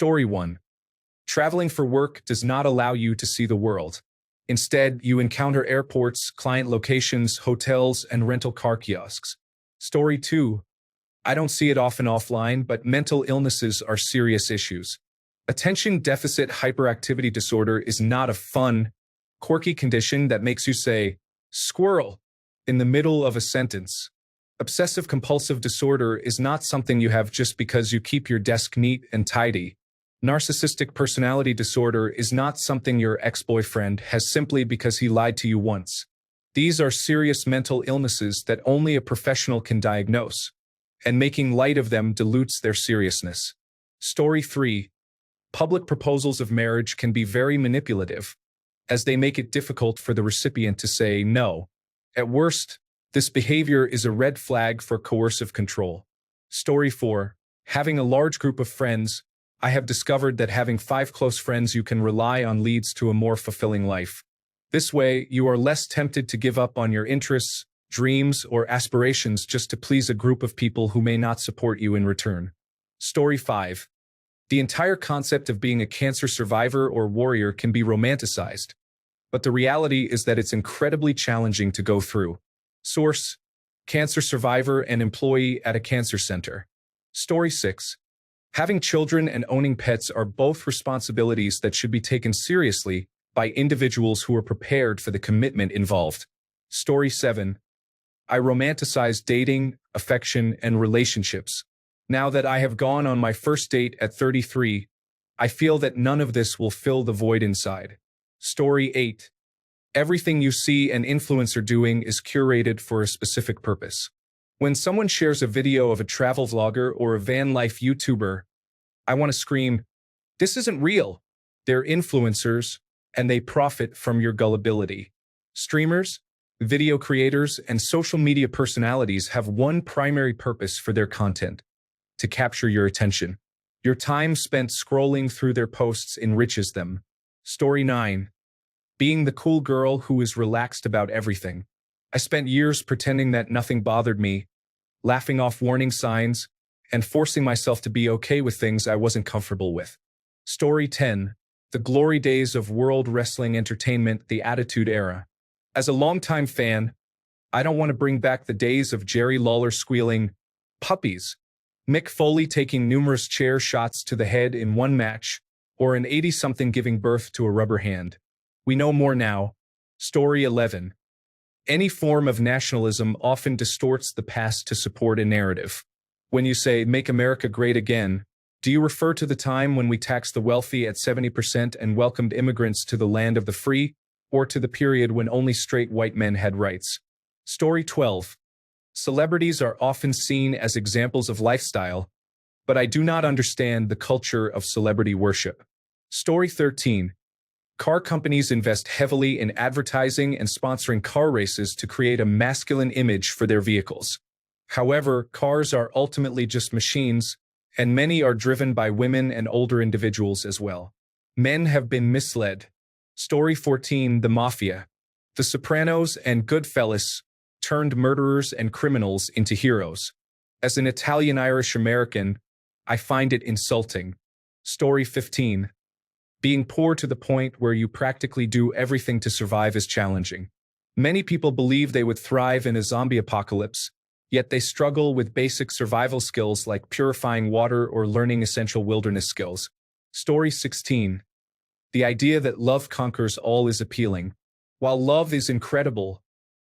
Story 1. Traveling for work does not allow you to see the world. Instead, you encounter airports, client locations, hotels, and rental car kiosks. Story 2. I don't see it often offline, but mental illnesses are serious issues. Attention deficit hyperactivity disorder is not a fun, quirky condition that makes you say, squirrel, in the middle of a sentence. Obsessive-compulsive disorder is not something you have just because you keep your desk neat and tidy. Narcissistic personality disorder is not something your ex-boyfriend has simply because he lied to you once. These are serious mental illnesses that only a professional can diagnose, and making light of them dilutes their seriousness. Story 3. Public proposals of marriage can be very manipulative, as they make it difficult for the recipient to say no. At worst, this behavior is a red flag for coercive control. Story 4. Having a large group of friends, I have discovered that having 5 close friends you can rely on leads to a more fulfilling life. This way, you are less tempted to give up on your interests, dreams, or aspirations just to please a group of people who may not support you in return. Story 5. The entire concept of being a cancer survivor or warrior can be romanticized, but the reality is that it's incredibly challenging to go through. Source: cancer survivor and employee at a cancer center. Story 6. Having children and owning pets are both responsibilities that should be taken seriously by individuals who are prepared for the commitment involved. Story 7. I romanticize dating, affection, and relationships. Now that I have gone on my first date at 33, I feel that none of this will fill the void inside. Story 8. Everything you see an influencer doing is curated for a specific purpose. When someone shares a video of a travel vlogger or a van life YouTuber, I want to scream, "This isn't real." They're influencers, and they profit from your gullibility. Streamers, video creators, and social media personalities have one primary purpose for their content: to capture your attention. Your time spent scrolling through their posts enriches them. Story 9. Being the cool girl who is relaxed about everything. I spent years pretending that nothing bothered me, laughing off warning signs, and forcing myself to be okay with things I wasn't comfortable with. Story 10. The glory days of World Wrestling Entertainment, the Attitude Era. As a longtime fan, I don't want to bring back the days of Jerry Lawler squealing, "Puppies," Mick Foley taking numerous chair shots to the head in one match, or an 80-something giving birth to a rubber hand. We know more now. Story 11. Any form of nationalism often distorts the past to support a narrative. When you say, "Make America Great Again," do you refer to the time when we taxed the wealthy at 70% and welcomed immigrants to the land of the free, or to the period when only straight white men had rights? Story 12. Celebrities are often seen as examples of lifestyle, but I do not understand the culture of celebrity worship. Story 13. Car companies invest heavily in advertising and sponsoring car races to create a masculine image for their vehicles. However, cars are ultimately just machines, and many are driven by women and older individuals as well. Men have been misled. Story 14. The Mafia. The Sopranos and Goodfellas turned murderers and criminals into heroes. As an Italian-Irish American, I find it insulting. Story 15. Being poor to the point where you practically do everything to survive is challenging. Many people believe they would thrive in a zombie apocalypse, yet they struggle with basic survival skills like purifying water or learning essential wilderness skills. Story 16. The idea that love conquers all is appealing. While love is incredible,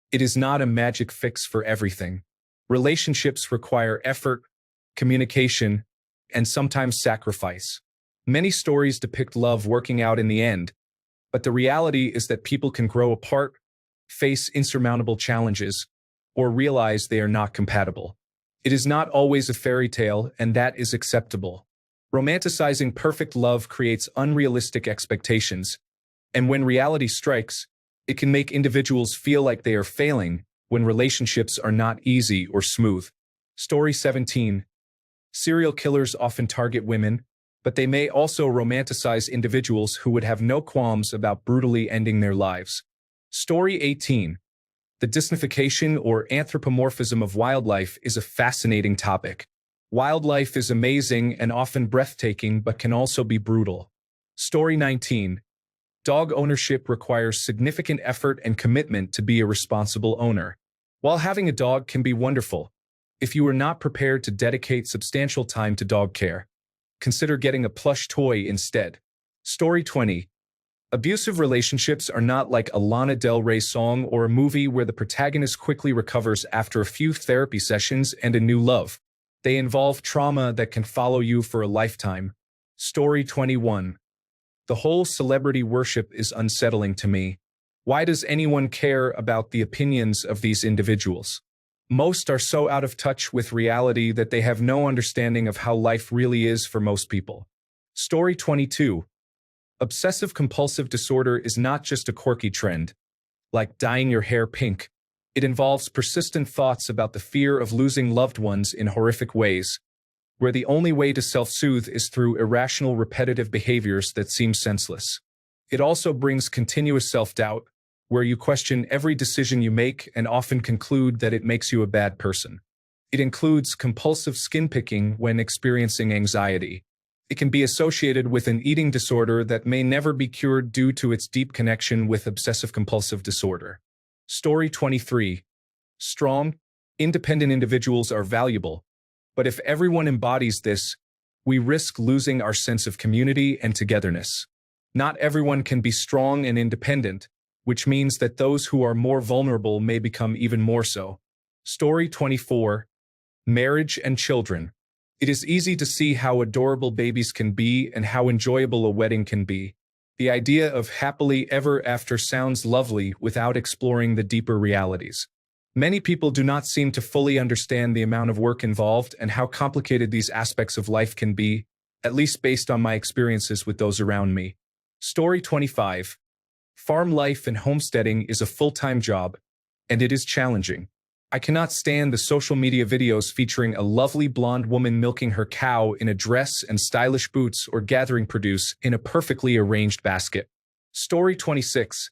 it is not a magic fix for everything. Relationships require effort, communication, and sometimes sacrifice. Many stories depict love working out in the end, but the reality is that people can grow apart, face insurmountable challenges, or realize they are not compatible. It is not always a fairy tale, and that is acceptable. Romanticizing perfect love creates unrealistic expectations, and when reality strikes, it can make individuals feel like they are failing when relationships are not easy or smooth. Story 17. Serial killers often target women, but they may also romanticize individuals who would have no qualms about brutally ending their lives. Story 18. The disnification or anthropomorphism of wildlife is a fascinating topic. Wildlife is amazing and often breathtaking but can also be brutal. Story 19. Dog ownership requires significant effort and commitment to be a responsible owner. While having a dog can be wonderful, if you are not prepared to dedicate substantial time to dog care, consider getting a plush toy instead. Story 20. Abusive relationships are not like a Lana Del Rey song or a movie where the protagonist quickly recovers after a few therapy sessions and a new love. They involve trauma that can follow you for a lifetime. Story 21. The whole celebrity worship is unsettling to me. Why does anyone care about the opinions of these individuals? Most are so out of touch with reality that they have no understanding of how life really is for most people. Story 22. Obsessive-compulsive disorder is not just a quirky trend, like dyeing your hair pink. It involves persistent thoughts about the fear of losing loved ones in horrific ways, where the only way to self-soothe is through irrational repetitive behaviors that seem senseless. It also brings continuous self-doubt, where you question every decision you make and often conclude that it makes you a bad person. It includes compulsive skin picking when experiencing anxiety. It can be associated with an eating disorder that may never be cured due to its deep connection with obsessive-compulsive disorder. Story 23. Strong, independent individuals are valuable, but if everyone embodies this, we risk losing our sense of community and togetherness. Not everyone can be strong and independent, which means that those who are more vulnerable may become even more so. Story 24. Marriage and children. It is easy to see how adorable babies can be and how enjoyable a wedding can be. The idea of happily ever after sounds lovely without exploring the deeper realities. Many people do not seem to fully understand the amount of work involved and how complicated these aspects of life can be, at least based on my experiences with those around me. Story 25. Farm life and homesteading is a full-time job, and it is challenging. I cannot stand the social media videos featuring a lovely blonde woman milking her cow in a dress and stylish boots or gathering produce in a perfectly arranged basket. Story 26.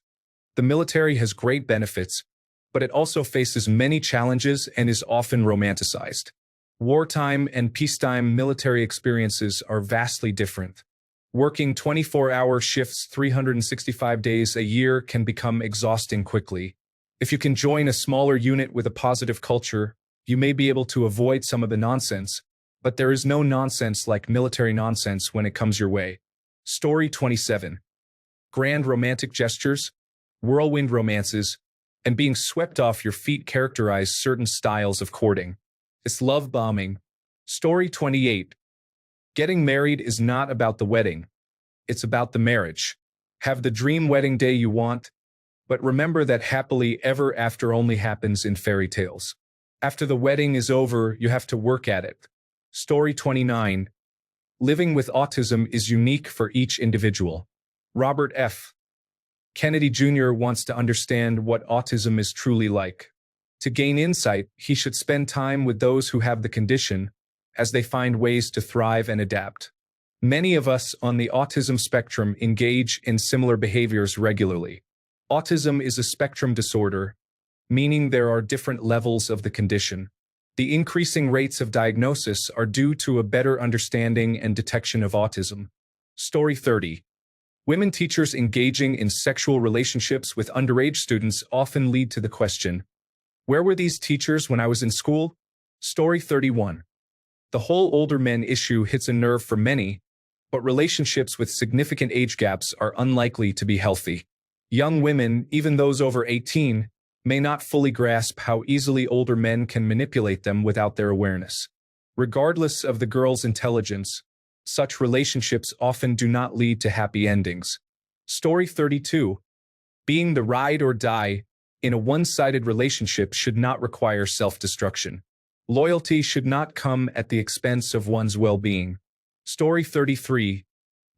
The military has great benefits, but it also faces many challenges and is often romanticized. Wartime and peacetime military experiences are vastly different. Working 24-hour shifts 365 days a year can become exhausting quickly. If you can join a smaller unit with a positive culture, you may be able to avoid some of the nonsense, but there is no nonsense like military nonsense when it comes your way. Story 27. Grand romantic gestures, whirlwind romances, and being swept off your feet characterize certain styles of courting. It's love bombing. Story 28. Getting married is not about the wedding. It's about the marriage. Have the dream wedding day you want, but remember that happily ever after only happens in fairy tales. After the wedding is over, you have to work at it. Story 29. Living with autism is unique for each individual. Robert F. Kennedy Jr. wants to understand what autism is truly like. To gain insight, he should spend time with those who have the condition, as they find ways to thrive and adapt. Many of us on the autism spectrum engage in similar behaviors regularly. Autism is a spectrum disorder, meaning there are different levels of the condition. The increasing rates of diagnosis are due to a better understanding and detection of autism. Story 30. Women teachers engaging in sexual relationships with underage students often lead to the question, where were these teachers when I was in school? Story 31. The whole older men issue hits a nerve for many, but relationships with significant age gaps are unlikely to be healthy. Young women, even those over 18, may not fully grasp how easily older men can manipulate them without their awareness. Regardless of the girl's intelligence, such relationships often do not lead to happy endings. Story 32. Being the ride or die in a one-sided relationship should not require self-destruction. Loyalty should not come at the expense of one's well-being. Story 33.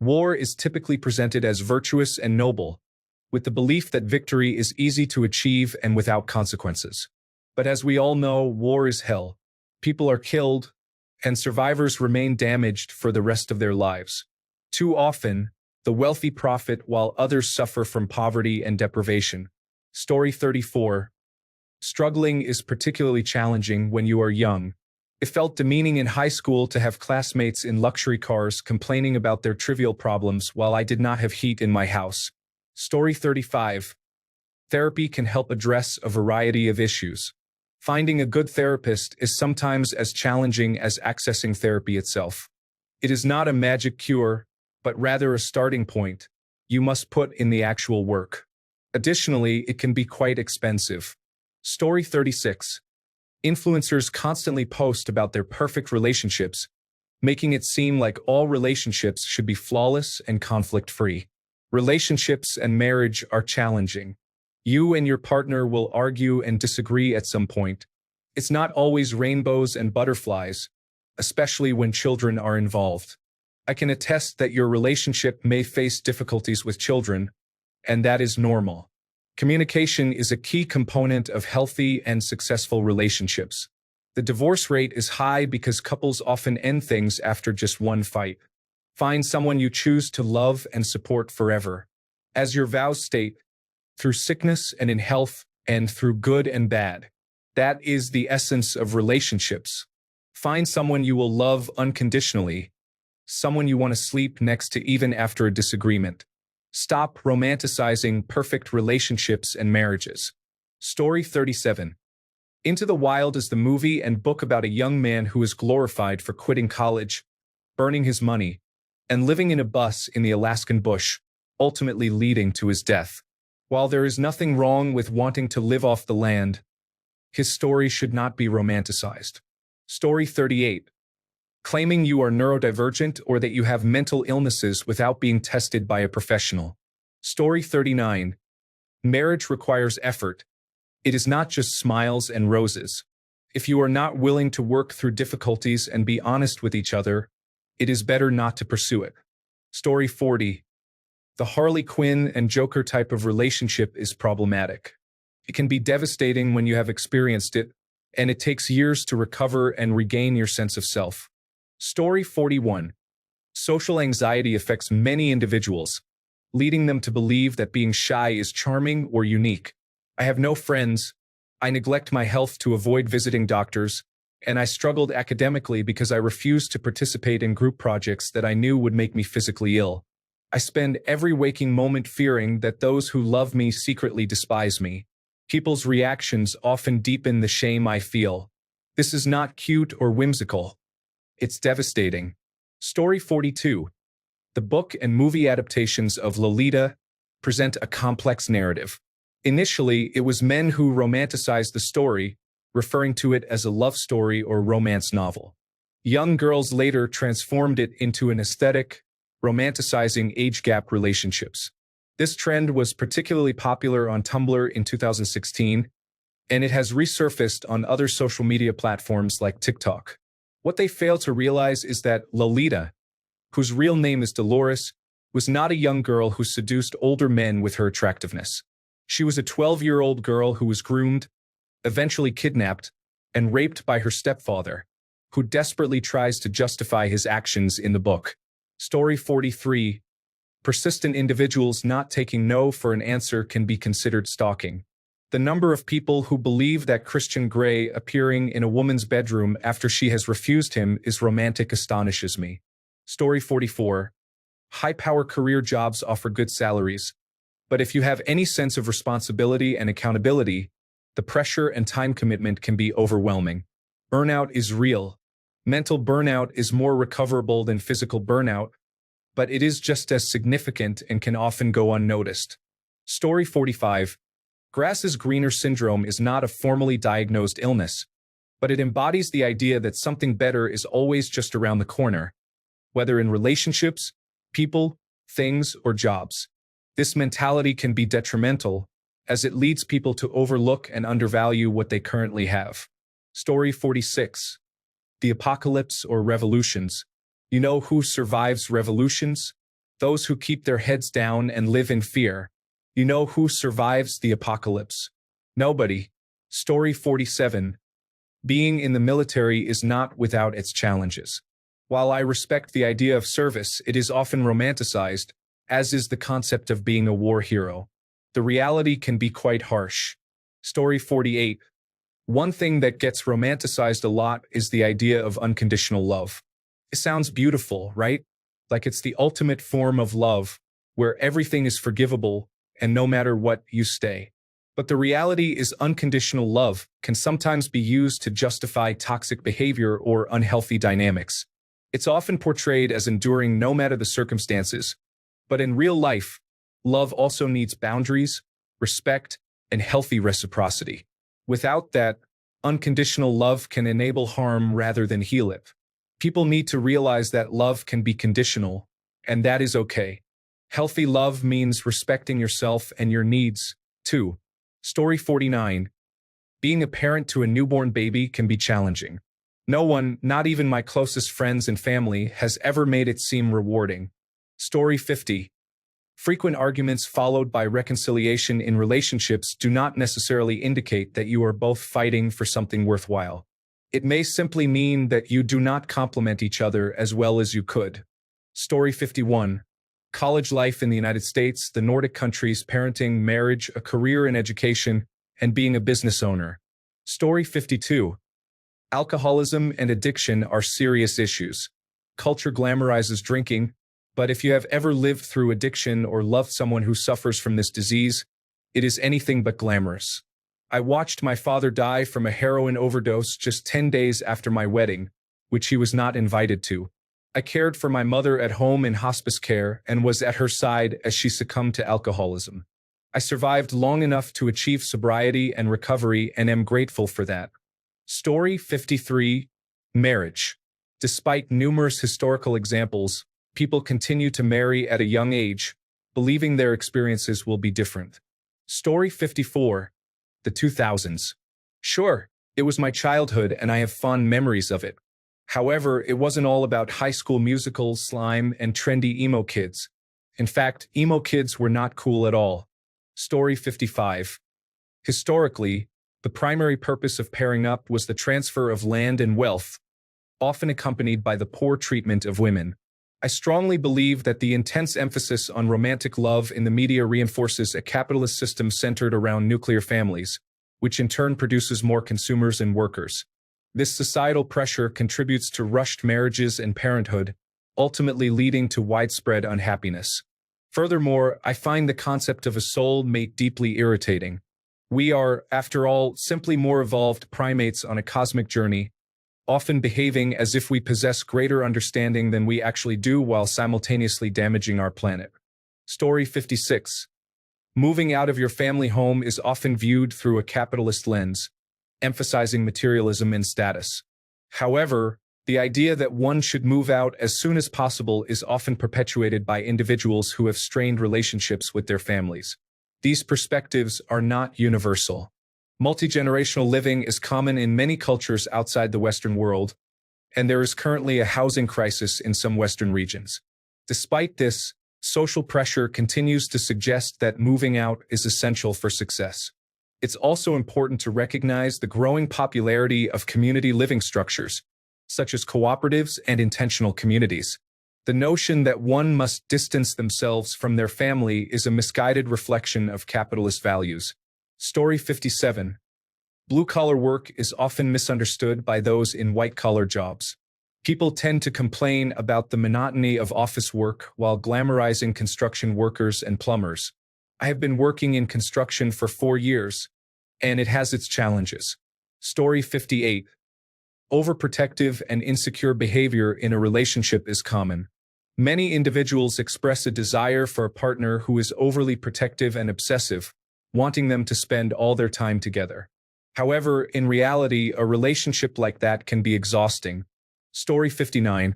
War is typically presented as virtuous and noble, with the belief that victory is easy to achieve and without consequences. But as we all know, war is hell. People are killed, and survivors remain damaged for the rest of their lives. Too often, the wealthy profit while others suffer from poverty and deprivation. Story 34. Struggling is particularly challenging when you are young, It felt demeaning in high school to have classmates in luxury cars complaining about their trivial problems while I did not have heat in my house. Story 35. Therapy can help address a variety of issues. Finding a good therapist is sometimes as challenging as accessing therapy itself. It is not a magic cure, but rather a starting point. You must put in the actual work. Additionally, it can be quite expensive. Story 36. Influencers constantly post about their perfect relationships, making it seem like all relationships should be flawless and conflict-free. Relationships and marriage are challenging. You and your partner will argue and disagree at some point. It's not always rainbows and butterflies, especially when children are involved. I can attest that your relationship may face difficulties with children, and that is normal. Communication is a key component of healthy and successful relationships. The divorce rate is high because couples often end things after just one fight. Find someone you choose to love and support forever. As your vows state, through sickness and in health, and through good and bad. That is the essence of relationships. Find someone you will love unconditionally, someone you want to sleep next to even after a disagreement. Stop romanticizing perfect relationships and marriages. Story 37. Into the Wild is the movie and book about a young man who is glorified for quitting college, burning his money, and living in a bus in the Alaskan bush, ultimately leading to his death. While there is nothing wrong with wanting to live off the land, his story should not be romanticized. Story 38. Claiming you are neurodivergent or that you have mental illnesses without being tested by a professional. Story 39. Marriage requires effort. It is not just smiles and roses. If you are not willing to work through difficulties and be honest with each other, it is better not to pursue it. Story 40. The Harley Quinn and Joker type of relationship is problematic. It can be devastating when you have experienced it, and it takes years to recover and regain your sense of self. Story 41. Social anxiety affects many individuals, leading them to believe that being shy is charming or unique. I have no friends, I neglect my health to avoid visiting doctors, and I struggled academically because I refused to participate in group projects that I knew would make me physically ill. I spend every waking moment fearing that those who love me secretly despise me. People's reactions often deepen the shame I feel. This is not cute or whimsical. It's devastating. Story 42. The book and movie adaptations of Lolita present a complex narrative. Initially, it was men who romanticized the story, referring to it as a love story or romance novel. Young girls later transformed it into an aesthetic, romanticizing age-gap relationships. This trend was particularly popular on Tumblr in 2016, and it has resurfaced on other social media platforms like TikTok. What they fail to realize is that Lolita, whose real name is Dolores, was not a young girl who seduced older men with her attractiveness. She was a 12-year-old girl who was groomed, eventually kidnapped, and raped by her stepfather, who desperately tries to justify his actions in the book. Story 43. Persistent individuals not taking no for an answer can be considered stalking. The number of people who believe that Christian Grey appearing in a woman's bedroom after she has refused him is romantic astonishes me. Story 44. High-power career jobs offer good salaries, but if you have any sense of responsibility and accountability, the pressure and time commitment can be overwhelming. Burnout is real. Mental burnout is more recoverable than physical burnout, but it is just as significant and can often go unnoticed. Story 45. Grass is greener syndrome is not a formally diagnosed illness, but it embodies the idea that something better is always just around the corner, whether in relationships, people, things, or jobs. This mentality can be detrimental, as it leads people to overlook and undervalue what they currently have. Story 46. The apocalypse or revolutions. You know who survives revolutions? Those who keep their heads down and live in fear. You know who survives the apocalypse? Nobody. Story 47. Being in the military is not without its challenges. While I respect the idea of service, it is often romanticized, as is the concept of being a war hero. The reality can be quite harsh. Story 48. One thing that gets romanticized a lot is the idea of unconditional love. It sounds beautiful, right? Like it's the ultimate form of love, where everything is forgivable and no matter what, you stay. But the reality is unconditional love can sometimes be used to justify toxic behavior or unhealthy dynamics. It's often portrayed as enduring no matter the circumstances, but in real life, love also needs boundaries, respect, and healthy reciprocity. Without that, unconditional love can enable harm rather than heal it. People need to realize that love can be conditional, and that is okay. Healthy love means respecting yourself and your needs, too. Story 49. Being a parent to a newborn baby can be challenging. No one, not even my closest friends and family, has ever made it seem rewarding. Story 50. Frequent arguments followed by reconciliation in relationships do not necessarily indicate that you are both fighting for something worthwhile. It may simply mean that you do not complement each other as well as you could. Story 51. College life in the United States, the Nordic countries, parenting, marriage, a career in education, and being a business owner. Story 52. Alcoholism and addiction are serious issues. Culture glamorizes drinking, but if you have ever lived through addiction or loved someone who suffers from this disease, it is anything but glamorous. I watched my father die from a heroin overdose just 10 days after my wedding, which he was not invited to. I cared for my mother at home in hospice care and was at her side as she succumbed to alcoholism. I survived long enough to achieve sobriety and recovery and am grateful for that. Story 53. Marriage. Despite numerous historical examples, people continue to marry at a young age, believing their experiences will be different. Story 54. The 2000s. Sure, it was my childhood and I have fond memories of it. However, it wasn't all about High School Musical, slime, and trendy emo kids. In fact, emo kids were not cool at all. Story 55. Historically, the primary purpose of pairing up was the transfer of land and wealth, often accompanied by the poor treatment of women. I strongly believe that the intense emphasis on romantic love in the media reinforces a capitalist system centered around nuclear families, which in turn produces more consumers and workers. This societal pressure contributes to rushed marriages and parenthood, ultimately leading to widespread unhappiness. Furthermore, I find the concept of a soul mate deeply irritating. We are, after all, simply more evolved primates on a cosmic journey, often behaving as if we possess greater understanding than we actually do while simultaneously damaging our planet. Story 56. Moving out of your family home is often viewed through a capitalist lens, emphasizing materialism and status. However, the idea that one should move out as soon as possible is often perpetuated by individuals who have strained relationships with their families. These perspectives are not universal. Multi-generational living is common in many cultures outside the Western world, and there is currently a housing crisis in some Western regions. Despite this, social pressure continues to suggest that moving out is essential for success. It's also important to recognize the growing popularity of community living structures, such as cooperatives and intentional communities. The notion that one must distance themselves from their family is a misguided reflection of capitalist values. Story 57. Blue-collar work is often misunderstood by those in white-collar jobs. People tend to complain about the monotony of office work while glamorizing construction workers and plumbers. I have been working in construction for 4 years, and it has its challenges. Story 58. Overprotective and insecure behavior in a relationship is common. Many individuals express a desire for a partner who is overly protective and obsessive, wanting them to spend all their time together. However, in reality, a relationship like that can be exhausting. Story 59.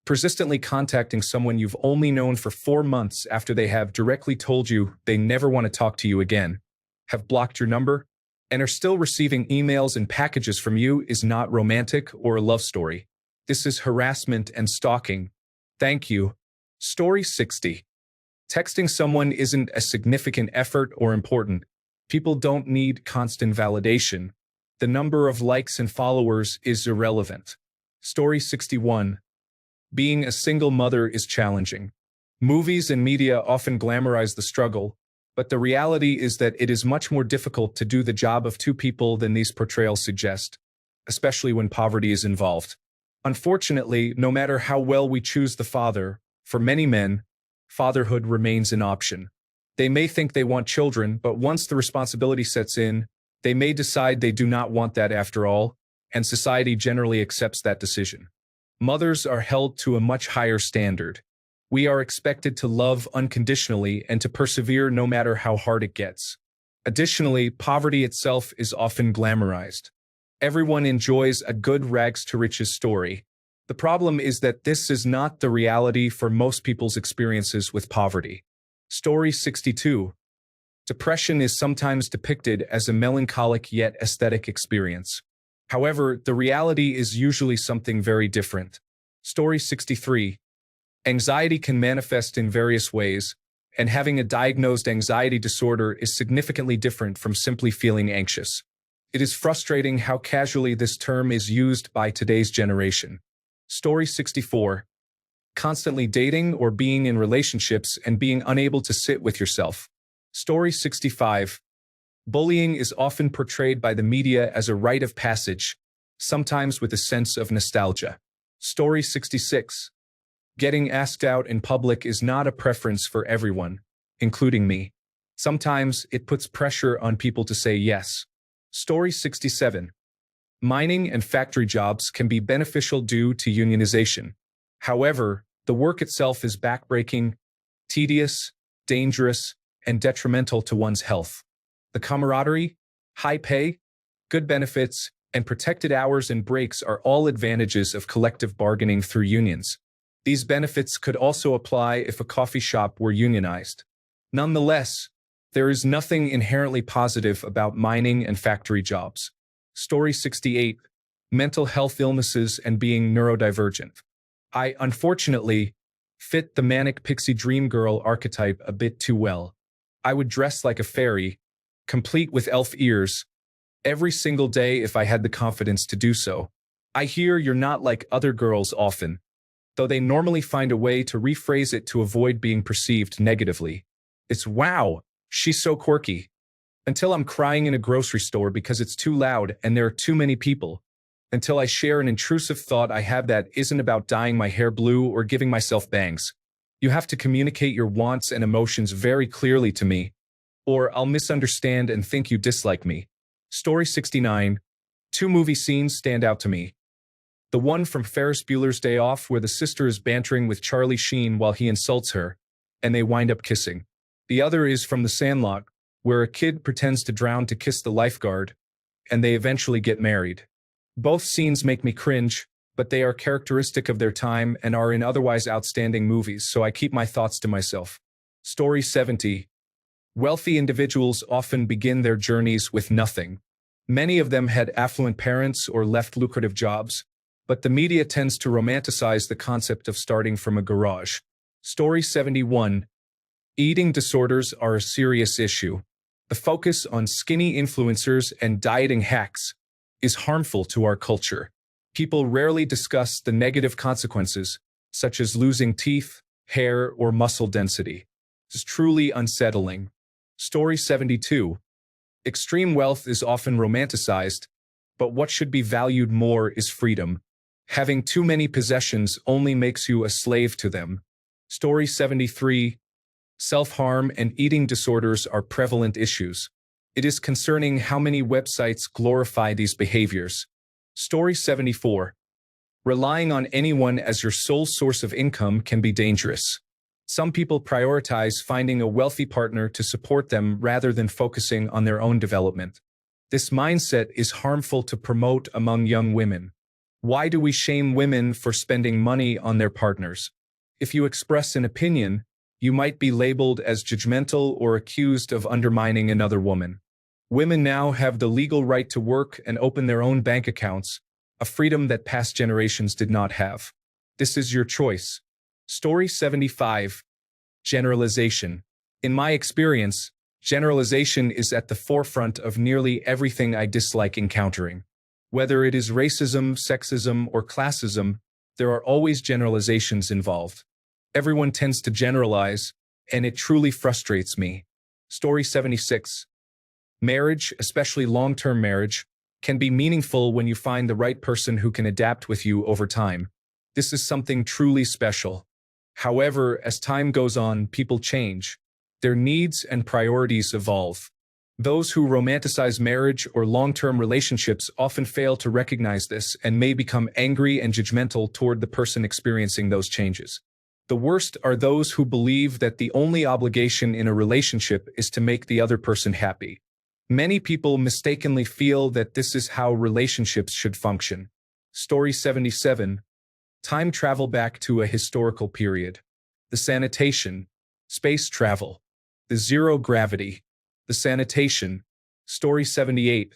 Persistently contacting someone you've only known for 4 months after they have directly told you they never want to talk to you again, have blocked your number, and are still receiving emails and packages from you is not romantic or a love story. This is harassment and stalking. Thank you. Story 60. Texting someone isn't a significant effort or important. People don't need constant validation. The number of likes and followers is irrelevant. Story 61. Being a single mother is challenging. Movies and media often glamorize the struggle, But the reality is that it is much more difficult to do the job of two people than these portrayals suggest, especially when poverty is involved. Unfortunately, no matter how well we choose the father, for many men, fatherhood remains an option. They may think they want children, but once the responsibility sets in, they may decide they do not want that after all, and society generally accepts that decision. Mothers are held to a much higher standard. We are expected to love unconditionally and to persevere no matter how hard it gets. Additionally, poverty itself is often glamorized. Everyone enjoys a good rags to riches story. The problem is that this is not the reality for most people's experiences with poverty. Story 62. Depression is sometimes depicted as a melancholic yet aesthetic experience. However, the reality is usually something very different. Story 63. Anxiety can manifest in various ways, and having a diagnosed anxiety disorder is significantly different from simply feeling anxious. It is frustrating how casually this term is used by today's generation. Story 64. Constantly dating or being in relationships and being unable to sit with yourself. Story 65. Bullying is often portrayed by the media as a rite of passage, sometimes with a sense of nostalgia. Story 66. Getting asked out in public is not a preference for everyone, including me. Sometimes it puts pressure on people to say yes. Story 67. Mining and factory jobs can be beneficial due to unionization. However, the work itself is backbreaking, tedious, dangerous, and detrimental to one's health. The camaraderie, high pay, good benefits, and protected hours and breaks are all advantages of collective bargaining through unions. These benefits could also apply if a coffee shop were unionized. Nonetheless, there is nothing inherently positive about mining and factory jobs. Story 68. Mental health illnesses and being neurodivergent. I, unfortunately, fit the manic pixie dream girl archetype a bit too well. I would dress like a fairy, complete with elf ears, every single day if I had the confidence to do so. I hear you're not like other girls often, though they normally find a way to rephrase it to avoid being perceived negatively. It's wow, she's so quirky. Until I'm crying in a grocery store because it's too loud and there are too many people. Until I share an intrusive thought I have that isn't about dyeing my hair blue or giving myself bangs. You have to communicate your wants and emotions very clearly to me, or I'll misunderstand and think you dislike me. Story 69. Two movie scenes stand out to me. The one from Ferris Bueller's Day Off where the sister is bantering with Charlie Sheen while he insults her, and they wind up kissing. The other is from The Sandlot, where a kid pretends to drown to kiss the lifeguard, and they eventually get married. Both scenes make me cringe, but they are characteristic of their time and are in otherwise outstanding movies, so I keep my thoughts to myself. Story 70. Wealthy individuals often begin their journeys with nothing. Many of them had affluent parents or left lucrative jobs, but the media tends to romanticize the concept of starting from a garage. Story 71. Eating disorders are a serious issue. The focus on skinny influencers and dieting hacks is harmful to our culture. People rarely discuss the negative consequences, such as losing teeth, hair, or muscle density. It's truly unsettling. Story 72. Extreme wealth is often romanticized, but what should be valued more is freedom. Having too many possessions only makes you a slave to them. Story 73. Self-harm and eating disorders are prevalent issues. It is concerning how many websites glorify these behaviors. Story 74. Relying on anyone as your sole source of income can be dangerous. Some people prioritize finding a wealthy partner to support them rather than focusing on their own development. This mindset is harmful to promote among young women. Why do we shame women for spending money on their partners? If you express an opinion, you might be labeled as judgmental or accused of undermining another woman. Women now have the legal right to work and open their own bank accounts, a freedom that past generations did not have. This is your choice. Story 75. Generalization. In my experience, generalization is at the forefront of nearly everything I dislike encountering. Whether it is racism, sexism, or classism, there are always generalizations involved. Everyone tends to generalize, and it truly frustrates me. Story 76. Marriage, especially long-term marriage, can be meaningful when you find the right person who can adapt with you over time. This is something truly special. However, as time goes on, people change. Their needs and priorities evolve. Those who romanticize marriage or long-term relationships often fail to recognize this and may become angry and judgmental toward the person experiencing those changes. The worst are those who believe that the only obligation in a relationship is to make the other person happy. Many people mistakenly feel that this is how relationships should function. Story 77. Time travel back to a historical period. The sanitation. Space travel. The zero gravity. The sanitation. Story 78.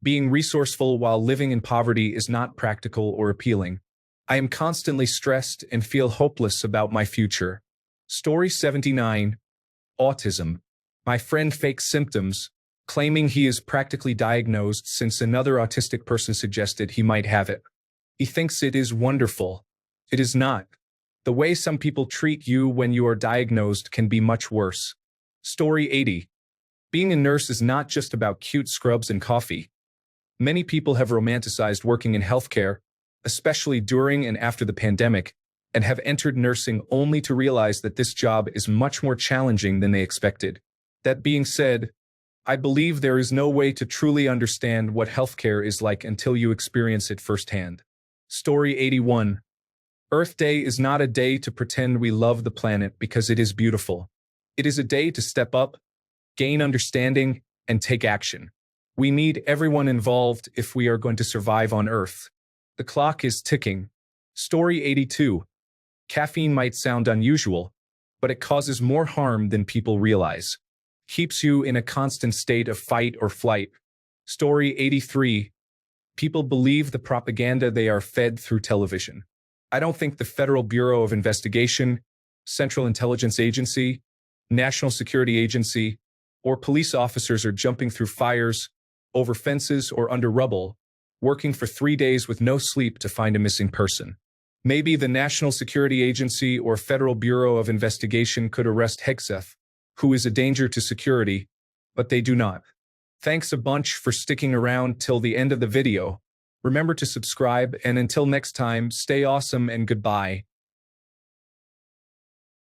Being resourceful while living in poverty is not practical or appealing. I am constantly stressed and feel hopeless about my future. Story 79. Autism. My friend fakes symptoms, claiming he is practically diagnosed since another autistic person suggested he might have it. He thinks it is wonderful. It is not. The way some people treat you when you are diagnosed can be much worse. Story 80. Being a nurse is not just about cute scrubs and coffee. Many people have romanticized working in healthcare, especially during and after the pandemic, and have entered nursing only to realize that this job is much more challenging than they expected. That being said, I believe there is no way to truly understand what healthcare is like until you experience it firsthand. Story 81. Earth Day is not a day to pretend we love the planet because it is beautiful. It is a day to step up, gain understanding, and take action. We need everyone involved if we are going to survive on Earth. The clock is ticking. Story 82. Caffeine might sound unusual, but it causes more harm than people realize. Keeps you in a constant state of fight or flight. Story 83. People believe the propaganda they are fed through television. I don't think the Federal Bureau of Investigation, Central Intelligence Agency, National Security Agency, or police officers are jumping through fires, over fences, or under rubble, working for 3 days with no sleep to find a missing person. Maybe the National Security Agency or Federal Bureau of Investigation could arrest Hegseth, who is a danger to security, but they do not. Thanks a bunch for sticking around till the end of the video. Remember to subscribe, and until next time, stay awesome and goodbye.